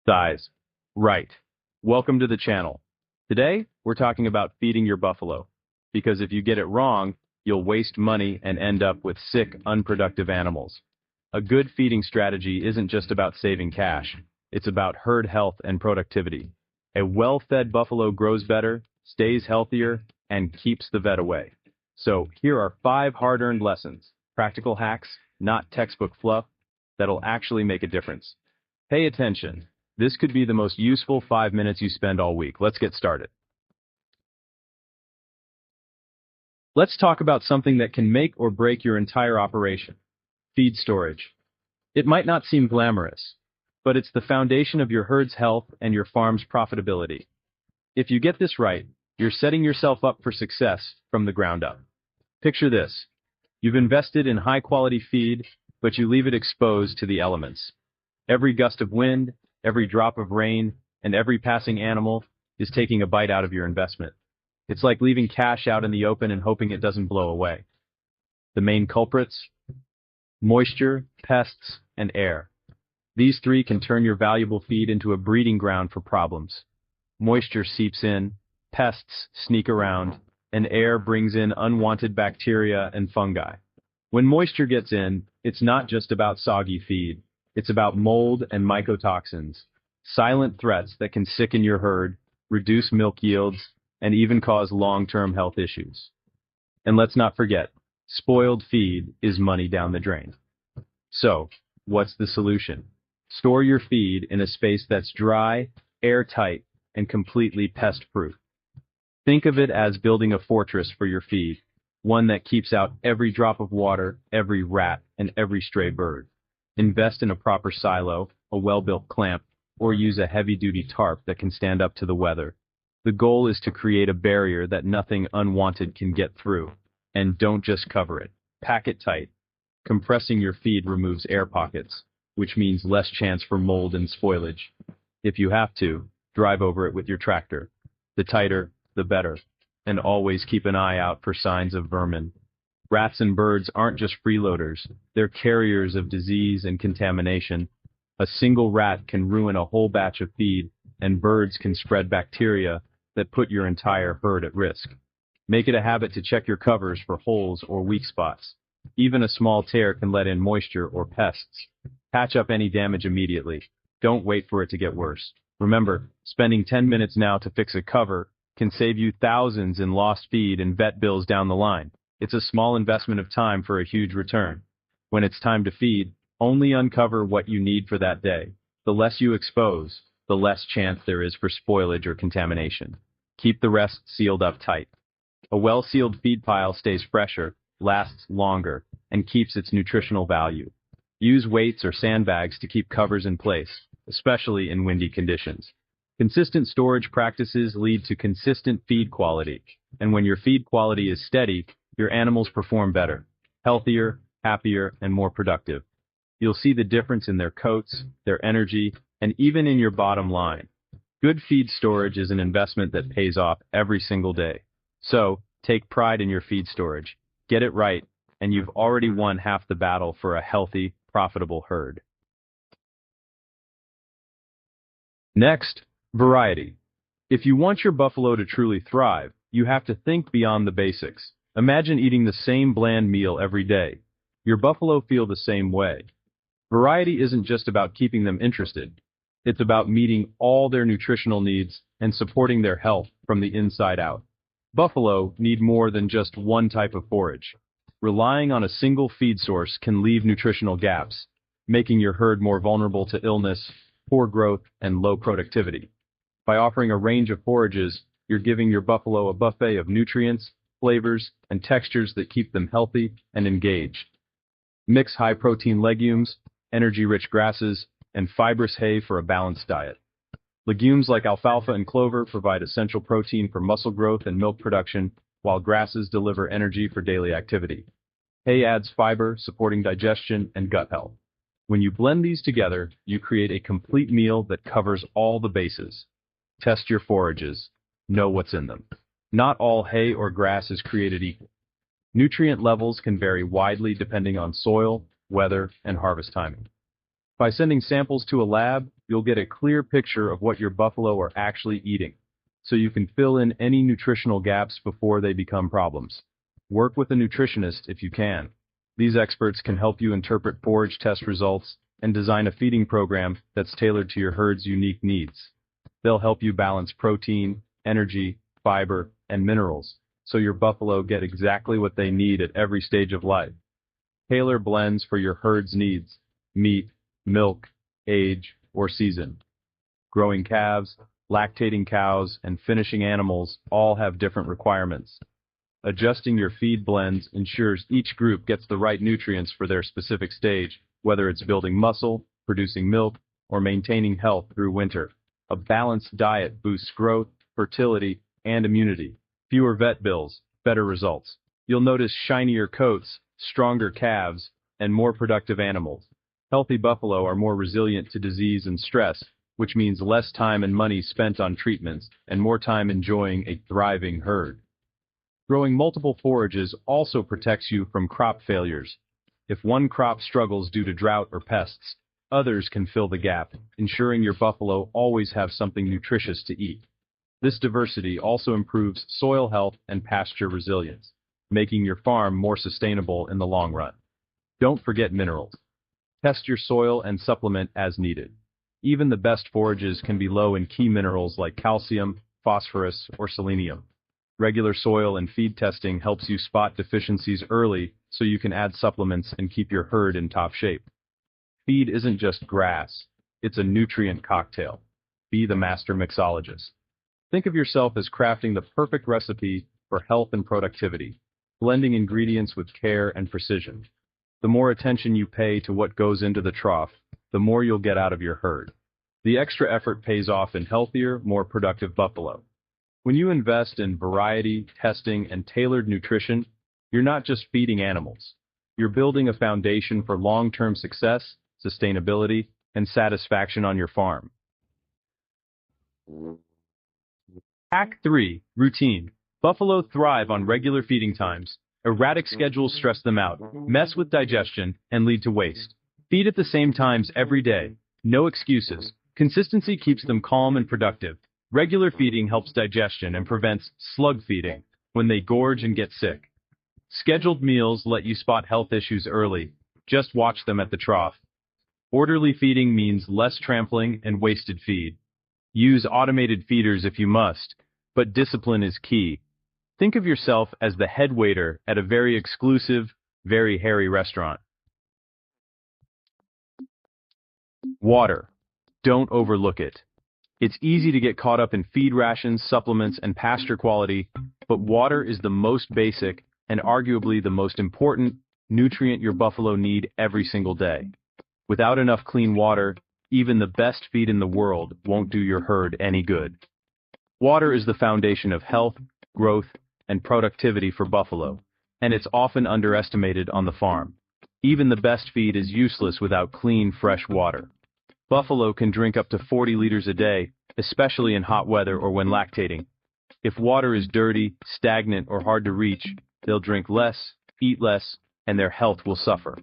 Size. Right. Welcome to the channel. Today, we're talking about feeding your buffalo. Because if you get it wrong, you'll waste money and end up with sick, unproductive animals. A good feeding strategy isn't just about saving cash. It's about herd health and productivity. A well-fed buffalo grows better, stays healthier, and keeps the vet away. So here are 5 hard-earned lessons, practical hacks, not textbook fluff, that'll actually make a difference. Pay attention. This could be the most useful 5 minutes you spend all week. Let's get started. Let's talk about something that can make or break your entire operation. Feed storage. It might not seem glamorous, but it's the foundation of your herd's health and your farm's profitability. If you get this right, you're setting yourself up for success from the ground up. Picture this. You've invested in high-quality feed, but you leave it exposed to the elements. Every gust of wind, every drop of rain, and every passing animal is taking a bite out of your investment. It's like leaving cash out in the open and hoping it doesn't blow away. The main culprits? Moisture, pests, and air. These 3 can turn your valuable feed into a breeding ground for problems. Moisture seeps in, pests sneak around, and air brings in unwanted bacteria and fungi. When moisture gets in, it's not just about soggy feed. It's about mold and mycotoxins, silent threats that can sicken your herd, reduce milk yields, and even cause long-term health issues. And let's not forget, spoiled feed is money down the drain. So, what's the solution? Store your feed in a space that's dry, airtight, and completely pest-proof. Think of it as building a fortress for your feed, one that keeps out every drop of water, every rat, and every stray bird. Invest in a proper silo, a well-built clamp, or use a heavy-duty tarp that can stand up to the weather. The goal is to create a barrier that nothing unwanted can get through. And don't just cover it. Pack it tight. Compressing your feed removes air pockets, which means less chance for mold and spoilage. If you have to, drive over it with your tractor. The tighter, the better. And always keep an eye out for signs of vermin. Rats and birds aren't just freeloaders, they're carriers of disease and contamination. A single rat can ruin a whole batch of feed, and birds can spread bacteria that put your entire herd at risk. Make it a habit to check your covers for holes or weak spots. Even a small tear can let in moisture or pests. Patch up any damage immediately. Don't wait for it to get worse. Remember, spending 10 minutes now to fix a cover can save you thousands in lost feed and vet bills down the line. It's a small investment of time for a huge return. When it's time to feed, only uncover what you need for that day. The less you expose, the less chance there is for spoilage or contamination. Keep the rest sealed up tight. A well-sealed feed pile stays fresher, lasts longer, and keeps its nutritional value. Use weights or sandbags to keep covers in place, especially in windy conditions. Consistent storage practices lead to consistent feed quality, and when your feed quality is steady, your animals perform better, healthier, happier, and more productive. You'll see the difference in their coats, their energy, and even in your bottom line. Good feed storage is an investment that pays off every single day. So, take pride in your feed storage. Get it right, and you've already won half the battle for a healthy, profitable herd. Next, variety. If you want your buffalo to truly thrive, you have to think beyond the basics. Imagine eating the same bland meal every day. Your buffalo feel the same way. Variety isn't just about keeping them interested. It's about meeting all their nutritional needs and supporting their health from the inside out. Buffalo need more than just one type of forage. Relying on a single feed source can leave nutritional gaps, making your herd more vulnerable to illness, poor growth, and low productivity. By offering a range of forages, you're giving your buffalo a buffet of nutrients, flavors, and textures that keep them healthy and engaged. Mix high-protein legumes, energy-rich grasses, and fibrous hay for a balanced diet. Legumes like alfalfa and clover provide essential protein for muscle growth and milk production, while grasses deliver energy for daily activity. Hay adds fiber, supporting digestion and gut health. When you blend these together, you create a complete meal that covers all the bases. Test your forages. Know what's in them. Not all hay or grass is created equal. Nutrient levels can vary widely depending on soil, weather, and harvest timing. By sending samples to a lab, you'll get a clear picture of what your buffalo are actually eating, so you can fill in any nutritional gaps before they become problems. Work with a nutritionist if you can. These experts can help you interpret forage test results and design a feeding program that's tailored to your herd's unique needs. They'll help you balance protein, energy, fiber, and minerals, so your buffalo get exactly what they need at every stage of life. Tailor blends for your herd's needs: meat, milk, age, or season. Growing calves, lactating cows, and finishing animals all have different requirements. Adjusting your feed blends ensures each group gets the right nutrients for their specific stage, whether it's building muscle, producing milk, or maintaining health through winter. A balanced diet boosts growth, fertility, and immunity. Fewer vet bills, better results. You'll notice shinier coats, stronger calves, and more productive animals. Healthy buffalo are more resilient to disease and stress, which means less time and money spent on treatments and more time enjoying a thriving herd. Growing multiple forages also protects you from crop failures. If one crop struggles due to drought or pests, others can fill the gap, ensuring your buffalo always have something nutritious to eat. This diversity also improves soil health and pasture resilience, making your farm more sustainable in the long run. Don't forget minerals. Test your soil and supplement as needed. Even the best forages can be low in key minerals like calcium, phosphorus, or selenium. Regular soil and feed testing helps you spot deficiencies early so you can add supplements and keep your herd in top shape. Feed isn't just grass, it's a nutrient cocktail. Be the master mixologist. Think of yourself as crafting the perfect recipe for health and productivity, blending ingredients with care and precision. The more attention you pay to what goes into the trough, the more you'll get out of your herd. The extra effort pays off in healthier, more productive buffalo. When you invest in variety, testing, and tailored nutrition, you're not just feeding animals. You're building a foundation for long-term success, sustainability, and satisfaction on your farm. Hack 3. Routine. Buffalo thrive on regular feeding times. Erratic schedules stress them out, mess with digestion, and lead to waste. Feed at the same times every day. No excuses. Consistency keeps them calm and productive. Regular feeding helps digestion and prevents slug feeding, when they gorge and get sick. Scheduled meals let you spot health issues early. Just watch them at the trough. Orderly feeding means less trampling and wasted feed. Use automated feeders if you must, but discipline is key. Think of yourself as the head waiter at a very exclusive, very hairy restaurant. Water. Don't overlook it. It's easy to get caught up in feed rations, supplements, and pasture quality, but water is the most basic and arguably the most important nutrient your buffalo need every single day. Without enough clean water, even the best feed in the world won't do your herd any good. Water is the foundation of health, growth, and productivity for buffalo, and it's often underestimated on the farm. Even the best feed is useless without clean, fresh water. Buffalo can drink up to 40 liters a day, especially in hot weather or when lactating. If water is dirty, stagnant, or hard to reach, they'll drink less, eat less, and their health will suffer.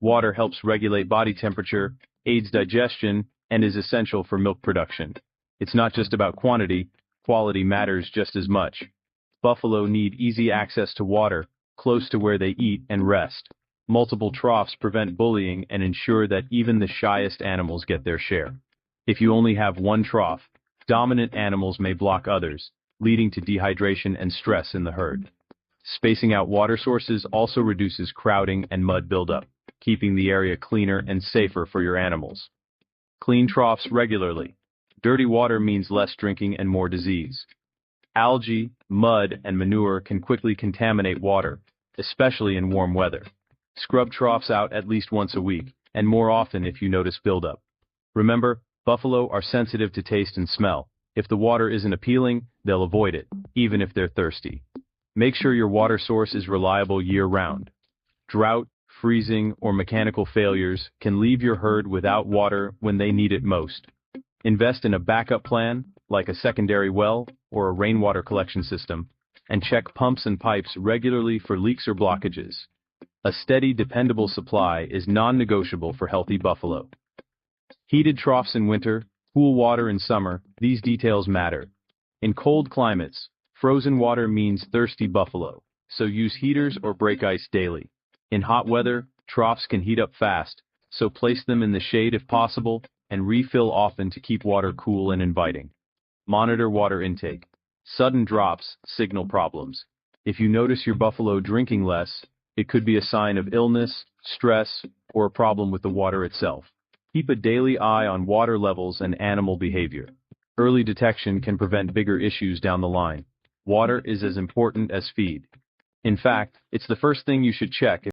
Water helps regulate body temperature, aids digestion, and is essential for milk production. It's not just about quantity, quality matters just as much. Buffalo need easy access to water, close to where they eat and rest. Multiple troughs prevent bullying and ensure that even the shyest animals get their share. If you only have one trough, dominant animals may block others, leading to dehydration and stress in the herd. Spacing out water sources also reduces crowding and mud buildup, keeping the area cleaner and safer for your animals. Clean troughs regularly. Dirty water means less drinking and more disease. Algae, mud, and manure can quickly contaminate water, especially in warm weather. Scrub troughs out at least once a week, and more often if you notice buildup. Remember, buffalo are sensitive to taste and smell. If the water isn't appealing, they'll avoid it, even if they're thirsty. Make sure your water source is reliable year-round. Drought, freezing, or mechanical failures can leave your herd without water when they need it most. Invest in a backup plan, like a secondary well or a rainwater collection system, and check pumps and pipes regularly for leaks or blockages. A steady, dependable supply is non-negotiable for healthy buffalo. Heated troughs in winter, cool water in summer, these details matter. In cold climates, frozen water means thirsty buffalo, so use heaters or break ice daily. In hot weather, troughs can heat up fast, so place them in the shade if possible, and refill often to keep water cool and inviting. Monitor water intake. Sudden drops signal problems. If you notice your buffalo drinking less, it could be a sign of illness, stress, or a problem with the water itself. Keep a daily eye on water levels and animal behavior. Early detection can prevent bigger issues down the line. Water is as important as feed. In fact, it's the first thing you should check